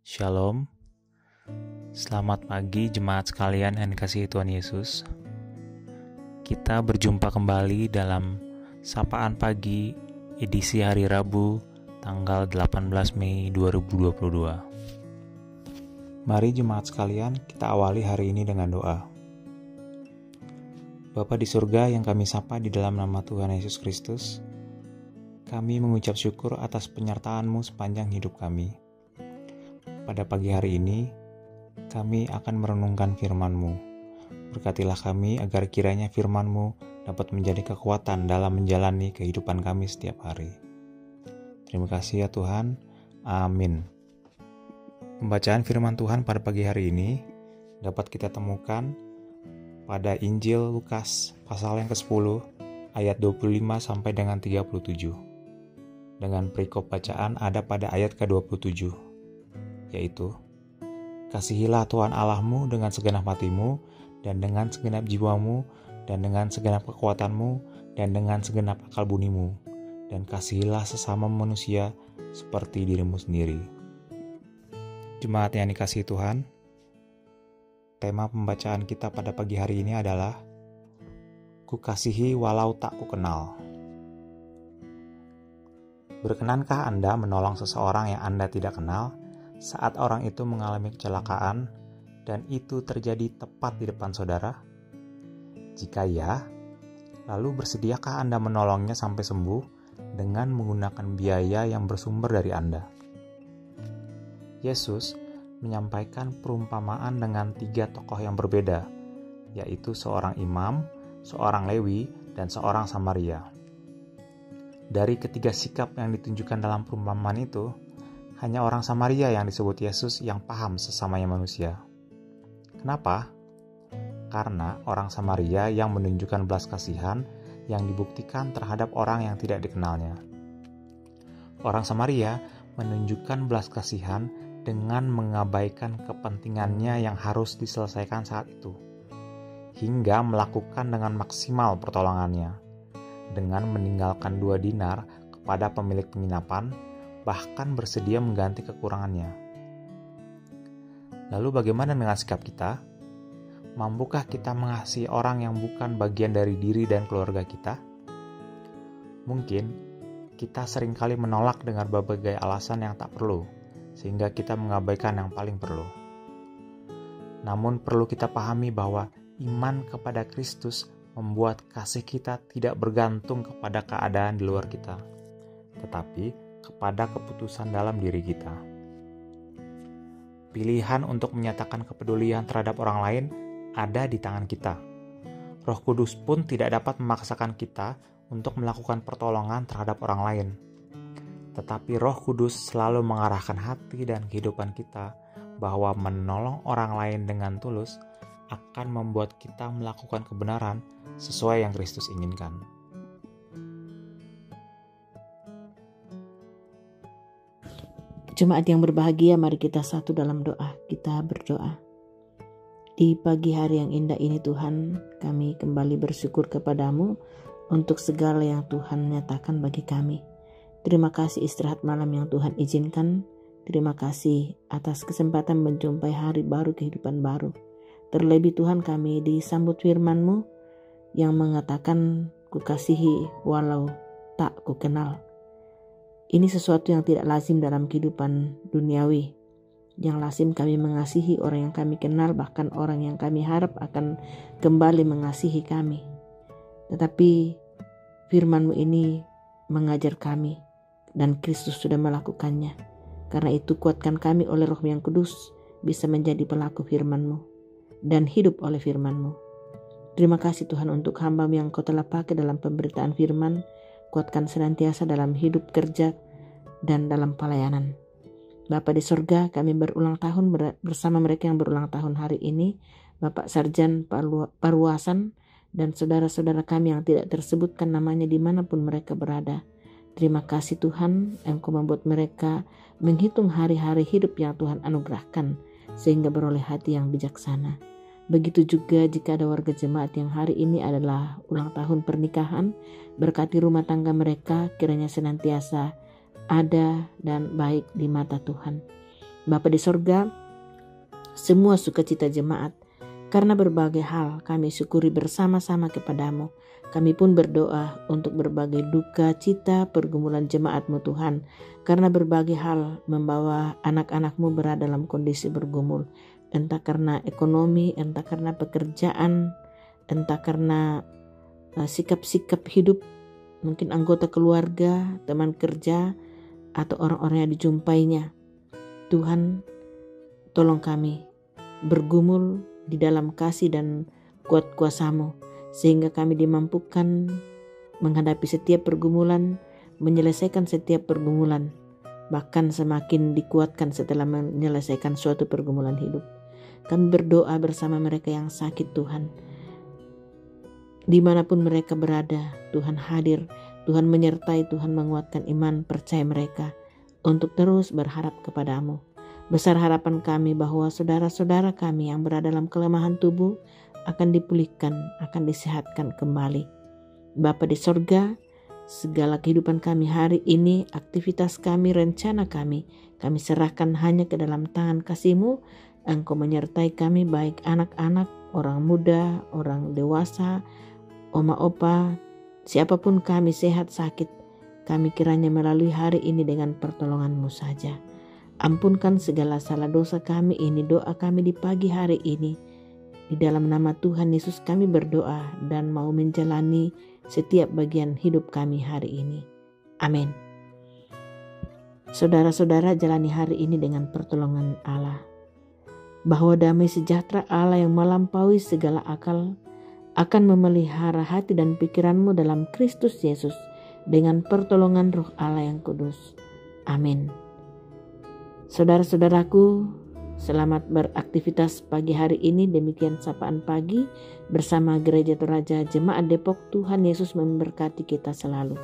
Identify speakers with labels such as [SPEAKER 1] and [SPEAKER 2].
[SPEAKER 1] Shalom, selamat pagi jemaat sekalian yang dikasihi Tuhan Yesus. Kita berjumpa kembali dalam Sapaan Pagi edisi hari Rabu tanggal 18 Mei 2022. Mari jemaat sekalian kita awali hari ini dengan doa. Bapa di surga yang kami sapa di dalam nama Tuhan Yesus Kristus, kami mengucap syukur atas penyertaan-Mu sepanjang hidup kami. Pada pagi hari ini, kami akan merenungkan firman-Mu. Berkatilah kami agar kiranya firman-Mu dapat menjadi kekuatan dalam menjalani kehidupan kami setiap hari. Terima kasih ya Tuhan. Amin. Pembacaan firman Tuhan pada pagi hari ini dapat kita temukan pada Injil Lukas pasal yang ke-10 ayat 25 sampai dengan 37. Dengan perikop bacaan ada pada ayat ke-27. Yaitu, kasihilah Tuhan Allahmu dengan segenap hatimu, dan dengan segenap jiwamu, dan dengan segenap kekuatanmu, dan dengan segenap akal bunimu, dan kasihilah sesama manusia seperti dirimu sendiri. Jemaat yang dikasihi Tuhan, tema pembacaan kita pada pagi hari ini adalah Kukasihi walau tak kukenal. Berkenankah Anda menolong seseorang yang Anda tidak kenal saat orang itu mengalami kecelakaan dan itu terjadi tepat di depan saudara? Jika ya, lalu bersediakah Anda menolongnya sampai sembuh dengan menggunakan biaya yang bersumber dari Anda? Yesus menyampaikan perumpamaan dengan 3 tokoh yang berbeda, yaitu seorang imam, seorang Lewi, dan seorang Samaria. Dari ketiga sikap yang ditunjukkan dalam perumpamaan itu, hanya orang Samaria yang disebut Yesus yang paham sesamanya manusia. Kenapa? Karena orang Samaria yang menunjukkan belas kasihan yang dibuktikan terhadap orang yang tidak dikenalnya. Orang Samaria menunjukkan belas kasihan dengan mengabaikan kepentingannya yang harus diselesaikan saat itu, hingga melakukan dengan maksimal pertolongannya, dengan meninggalkan 2 dinar kepada pemilik penginapan, bahkan bersedia mengganti kekurangannya. Lalu bagaimana dengan sikap kita? Mampukah kita mengasihi orang yang bukan bagian dari diri dan keluarga kita? Mungkin kita seringkali menolak dengan berbagai alasan yang tak perlu, sehingga kita mengabaikan yang paling perlu. Namun perlu kita pahami bahwa iman kepada Kristus membuat kasih kita tidak bergantung kepada keadaan di luar kita, tetapi kepada keputusan dalam diri kita. Pilihan untuk menyatakan kepedulian terhadap orang lain ada di tangan kita. Roh Kudus pun tidak dapat memaksakan kita untuk melakukan pertolongan terhadap orang lain. Tetapi Roh Kudus selalu mengarahkan hati dan kehidupan kita bahwa menolong orang lain dengan tulus akan membuat kita melakukan kebenaran sesuai yang Kristus inginkan.
[SPEAKER 2] Jemaat yang berbahagia, mari kita satu dalam doa. Kita berdoa. Di pagi hari yang indah ini Tuhan, kami kembali bersyukur kepadamu untuk segala yang Tuhan nyatakan bagi kami. Terima kasih istirahat malam yang Tuhan izinkan. Terima kasih atas kesempatan menjumpai hari baru, kehidupan baru. Terlebih Tuhan, kami disambut firman-Mu yang mengatakan, kukasihi walau tak kukenal. Ini sesuatu yang tidak lazim dalam kehidupan duniawi. Yang lazim kami mengasihi orang yang kami kenal, bahkan orang yang kami harap akan kembali mengasihi kami. Tetapi firman-Mu ini mengajar kami, dan Kristus sudah melakukannya. Karena itu kuatkan kami oleh Roh yang Kudus, bisa menjadi pelaku firman-Mu, dan hidup oleh firman-Mu. Terima kasih Tuhan untuk hamba-Mu yang Kau telah pakai dalam pemberitaan firman. Kuatkan senantiasa dalam hidup, kerja, dan dalam pelayanan. Bapa di surga, kami berulang tahun bersama mereka yang berulang tahun hari ini. Bapak Sarjan Paruasan dan saudara-saudara kami yang tidak tersebutkan namanya dimanapun mereka berada. Terima kasih Tuhan, Engkau membuat mereka menghitung hari-hari hidup yang Tuhan anugerahkan, sehingga beroleh hati yang bijaksana. Begitu juga jika ada warga jemaat yang hari ini adalah ulang tahun pernikahan, berkati rumah tangga mereka kiranya senantiasa ada dan baik di mata Tuhan. Bapa di sorga, semua sukacita jemaat, karena berbagai hal kami syukuri bersama-sama kepadamu. Kami pun berdoa untuk berbagai duka cita pergumulan jemaat-Mu Tuhan, karena berbagai hal membawa anak-anak-Mu berada dalam kondisi bergumul, entah karena ekonomi, entah karena pekerjaan, entah karena sikap-sikap hidup, mungkin anggota keluarga, teman kerja, atau orang-orang yang dijumpainya. Tuhan, tolong kami bergumul di dalam kasih dan kuat kuasa-Mu, sehingga kami dimampukan menghadapi setiap pergumulan, menyelesaikan setiap pergumulan, bahkan semakin dikuatkan setelah menyelesaikan suatu pergumulan hidup. Kami berdoa bersama mereka yang sakit Tuhan. Dimanapun mereka berada, Tuhan hadir, Tuhan menyertai, Tuhan menguatkan iman percaya mereka untuk terus berharap kepadamu. Besar harapan kami bahwa saudara-saudara kami yang berada dalam kelemahan tubuh akan dipulihkan, akan disehatkan kembali. Bapa di sorga, segala kehidupan kami hari ini, aktivitas kami, rencana kami serahkan hanya ke dalam tangan kasih-Mu. Engkau menyertai kami, baik anak-anak, orang muda, orang dewasa, oma opa, siapapun kami sehat sakit, kami kiranya melalui hari ini dengan pertolongan-Mu saja. Ampunkan segala salah dosa kami, ini doa kami di pagi hari ini. Di dalam nama Tuhan Yesus kami berdoa dan mau menjalani setiap bagian hidup kami hari ini. Amin. Saudara-saudara, jalani hari ini dengan pertolongan Allah. Bahwa damai sejahtera Allah yang melampaui segala akal akan memelihara hati dan pikiranmu dalam Kristus Yesus dengan pertolongan Roh Allah yang kudus. Amin. Saudara-saudaraku, selamat beraktivitas pagi hari ini. Demikian sapaan pagi bersama Gereja Toraja Jemaat Depok. Tuhan Yesus memberkati kita selalu.